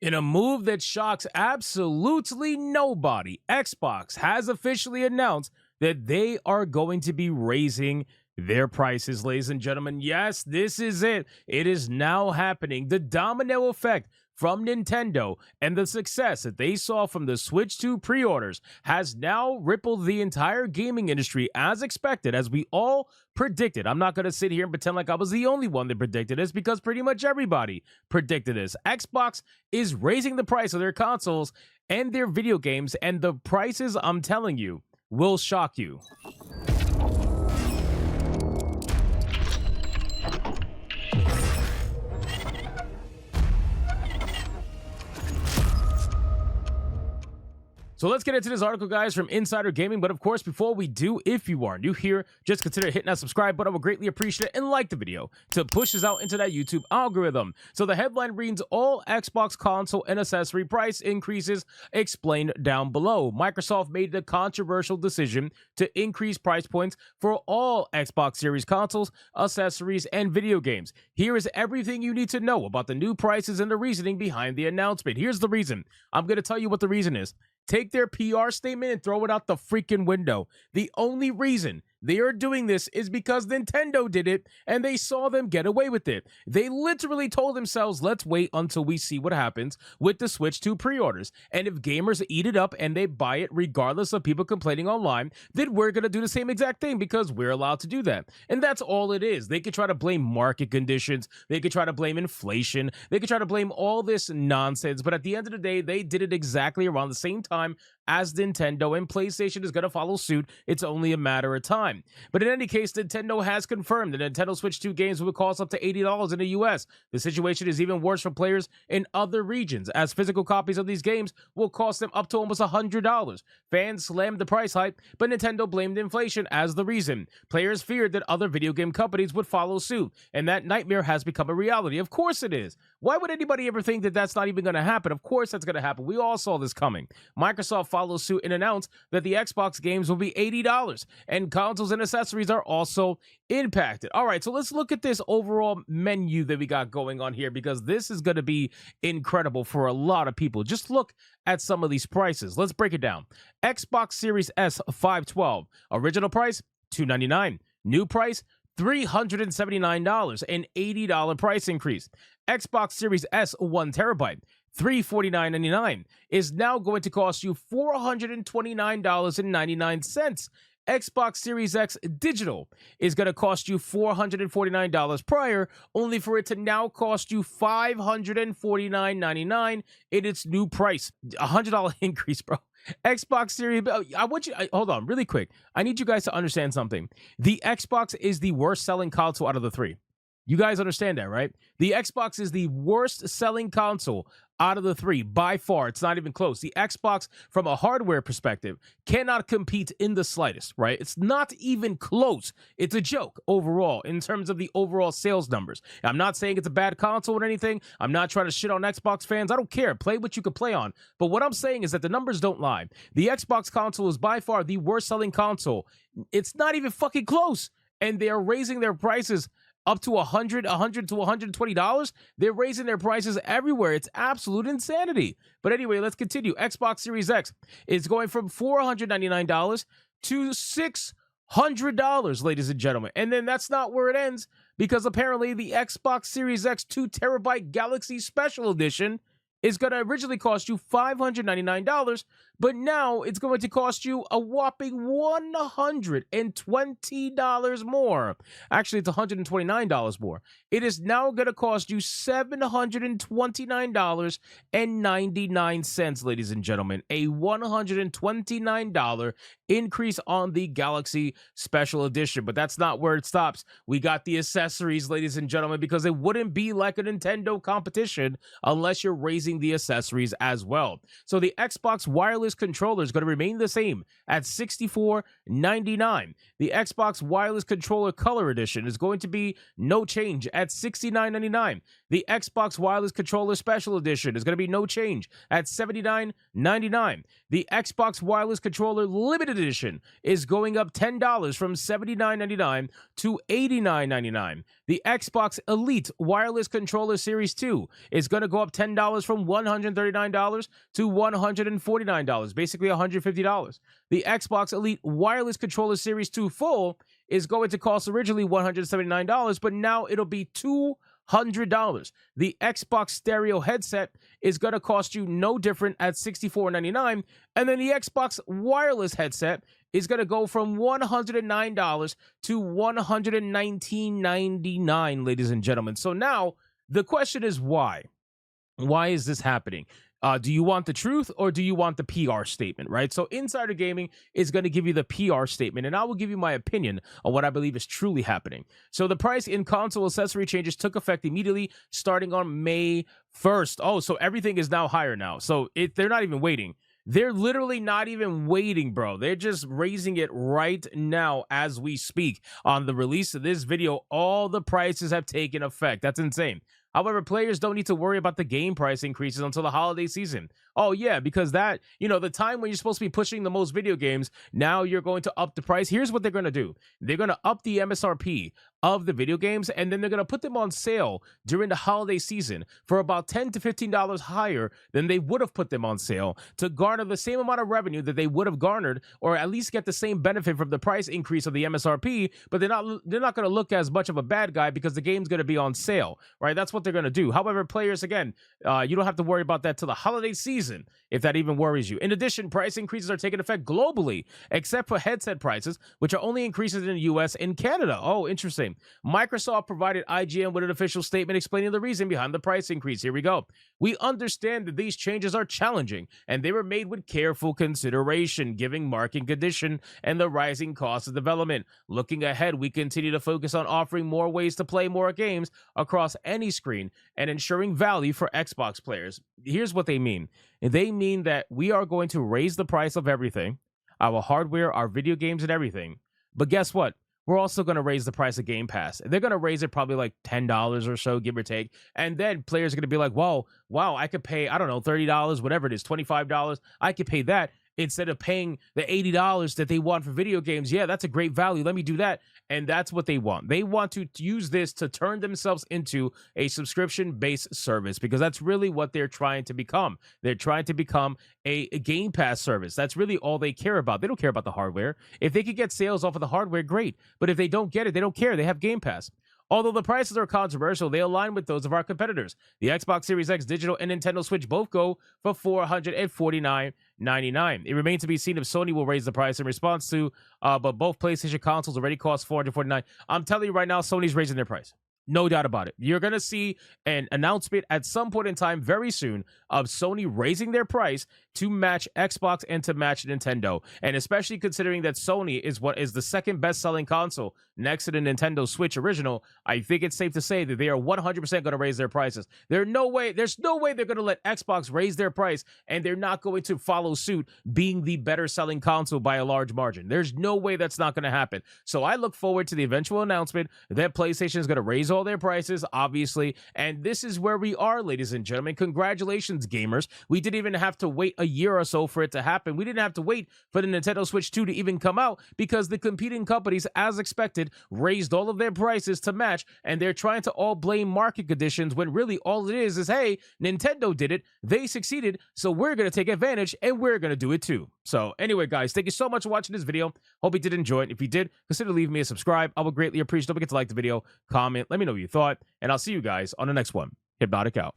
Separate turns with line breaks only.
In a move that shocks absolutely nobody, Xbox has officially announced that they are going to be raising their prices, ladies and gentlemen. Yes, this is it. It is now happening. The domino effect from Nintendo and the success that they saw from the Switch 2 pre-orders has now rippled the entire gaming industry as expected, as we all predicted. I'm not going to sit here and pretend like I was the only one that predicted this, because pretty much everybody predicted this. Xbox is raising the price of their consoles and their video games, and the prices, I'm telling you, will shock you. So let's get into this article, guys, from Insider Gaming. But of course, before we do, if you are new here, just consider hitting that subscribe button. I would greatly appreciate it, and like the video to push us out into that YouTube algorithm. So the headline reads, all Xbox console and accessory price increases explained down below. Microsoft made the controversial decision to increase price points for all Xbox Series consoles, accessories, and video games. Here is everything you need to know about the new prices and the reasoning behind the announcement. Here's the reason. I'm going to tell you what the reason is. Take their PR statement and throw it out the freaking window. The only reason they are doing this is because Nintendo did it and they saw them get away with it. They literally told themselves, let's wait until we see what happens with the Switch 2 pre-orders. And if gamers eat it up and they buy it regardless of people complaining online, then we're going to do the same exact thing because we're allowed to do that. And that's all it is. They could try to blame market conditions. They could try to blame inflation. They could try to blame all this nonsense. But at the end of the day, they did it exactly around the same time as Nintendo, and PlayStation is going to follow suit. It's only a matter of time. But in any case, Nintendo has confirmed that Nintendo Switch 2 games will cost up to $80 in the US. The situation is even worse for players in other regions, as physical copies of these games will cost them up to almost $100. Fans slammed the price hike, but Nintendo blamed inflation as the reason. Players feared that other video game companies would follow suit, and that nightmare has become a reality. Of course it is. Why would anybody ever think that that's not even going to happen? Of course that's going to happen. We all saw this coming. Microsoft followed suit and announced that the Xbox games will be $80, and consoles and accessories are also impacted. All right, so let's look at this overall menu that we got going on here, because this is going to be incredible for a lot of people. Just look at some of these prices. Let's break it down. Xbox Series S 512, original price $299, new price $379, an $80 price increase. Xbox Series S 1 terabyte, $349.99, is now going to cost you $429.99. Xbox Series X Digital is going to cost you $449 prior, only for it to now cost you $549.99 in its new price. $100 increase, bro. Xbox Series, hold on really quick. I need you guys to understand something. The Xbox is the worst selling console out of the three. You guys understand that, right? The Xbox is the worst selling console out of the three by far. It's not even close. The Xbox, from a hardware perspective, cannot compete in the slightest, right? It's not even close. It's a joke overall in terms of the overall sales numbers. I'm not saying it's a bad console or anything. I'm not trying to shit on Xbox fans. I don't care. Play what you can play on. But what I'm saying is that the numbers don't lie. The Xbox console is by far the worst selling console. It's not even fucking close. And they are raising their prices up to $100 to $120. They're raising their prices everywhere. It's absolute insanity. But anyway, let's continue. Xbox Series X is going from $499 to $600, ladies and gentlemen. And then that's not where it ends, because apparently the Xbox Series X 2 terabyte Galaxy Special Edition is going to originally cost you $599, but now it's going to cost you a whopping $120 more. Actually, it's $129 more. It is now going to cost you $729.99, ladies and gentlemen. A $129 increase on the Galaxy Special Edition. But that's not where it stops. We got the accessories, ladies and gentlemen, because it wouldn't be like a Nintendo competition unless you're raising the accessories as well. So the Xbox wireless controller is going to remain the same at $64.99. The Xbox wireless controller color edition is going to be no change at $69.99. The Xbox Wireless Controller Special Edition is going to be no change at $79.99. The Xbox Wireless Controller Limited Edition is going up $10 from $79.99 to $89.99. The Xbox Elite Wireless Controller Series 2 is going to go up $10 from $139 to $149, basically $150. The Xbox Elite Wireless Controller Series 2 Full is going to cost originally $179, but now it'll be $200. The Xbox Stereo Headset is going to cost you no different at $64.99, and then the Xbox Wireless Headset is going to go from $109 to $119.99, ladies and gentlemen. So now the question is why? Why is this happening? Do you want the truth or do you want the PR statement, right? So Insider Gaming is going to give you the PR statement, and I will give you my opinion on what I believe is truly happening. So the price in console accessory changes took effect immediately starting on May 1st. Oh, so everything is now higher now. So they're not even waiting. They're literally not even waiting, bro. They're just raising it right now as we speak. On the release of this video, all the prices have taken effect. That's insane. However, players don't need to worry about the game price increases until the holiday season. Oh, yeah, because that, the time when you're supposed to be pushing the most video games, now you're going to up the price. Here's what they're going to do. They're going to up the MSRP of the video games, and then they're going to put them on sale during the holiday season for about $10 to $15 higher than they would have put them on sale to garner the same amount of revenue that they would have garnered, or at least get the same benefit from the price increase of the MSRP, but they're not going to look as much of a bad guy because the game's going to be on sale, right? That's what they're going to do. However, players, again, you don't have to worry about that till the holiday season, if that even worries you. In addition, price increases are taking effect globally, except for headset prices, which are only increases in the US and Canada. Oh, interesting. Microsoft provided IGN with an official statement explaining the reason behind the price increase. Here we go. We understand that these changes are challenging, and they were made with careful consideration, given market condition and the rising cost of development. Looking ahead, we continue to focus on offering more ways to play more games across any screen and ensuring value for Xbox players. Here's what they mean. They mean that we are going to raise the price of everything, our hardware, our video games, and everything. But guess what? We're also going to raise the price of Game Pass. They're going to raise it probably like $10 or so, give or take. And then players are going to be like, wow, I could pay, I don't know, $30, whatever it is, $25. I could pay that instead of paying the $80 that they want for video games. Yeah, that's a great value. Let me do that. And that's what they want. They want to use this to turn themselves into a subscription-based service, because that's really what they're trying to become. They're trying to become a Game Pass service. That's really all they care about. They don't care about the hardware. If they could get sales off of the hardware, great. But if they don't get it, they don't care. They have Game Pass. Although the prices are controversial, they align with those of our competitors. The Xbox Series X Digital and Nintendo Switch both go for $449.99. It remains to be seen if Sony will raise the price in response to, but both PlayStation consoles already cost $449. I'm telling you right now, Sony's raising their price. No doubt about it. You're going to see an announcement at some point in time very soon of Sony raising their price to match Xbox and to match Nintendo. And especially considering that Sony is what is the second best-selling console next to the Nintendo Switch original, I think it's safe to say that they are 100% going to raise their prices. There's no way they're going to let Xbox raise their price and they're not going to follow suit being the better-selling console by a large margin. There's no way that's not going to happen. So I look forward to the eventual announcement that PlayStation is going to raise all their prices, obviously, and this is where we are, ladies and gentlemen. Congratulations, gamers. We didn't even have to wait a year or so for it to happen. We didn't have to wait for the Nintendo Switch 2 to even come out, because the competing companies, as expected, raised all of their prices to match, and they're trying to all blame market conditions when really all it is, hey, Nintendo did it, they succeeded, so we're going to take advantage and we're going to do it too. So anyway, guys, thank you so much for watching this video. Hope you did enjoy it. If you did, consider leaving me a subscribe. I would greatly appreciate it. Don't forget to like the video, comment, let me know what you thought, and I'll see you guys on the next one. Hypnotic out.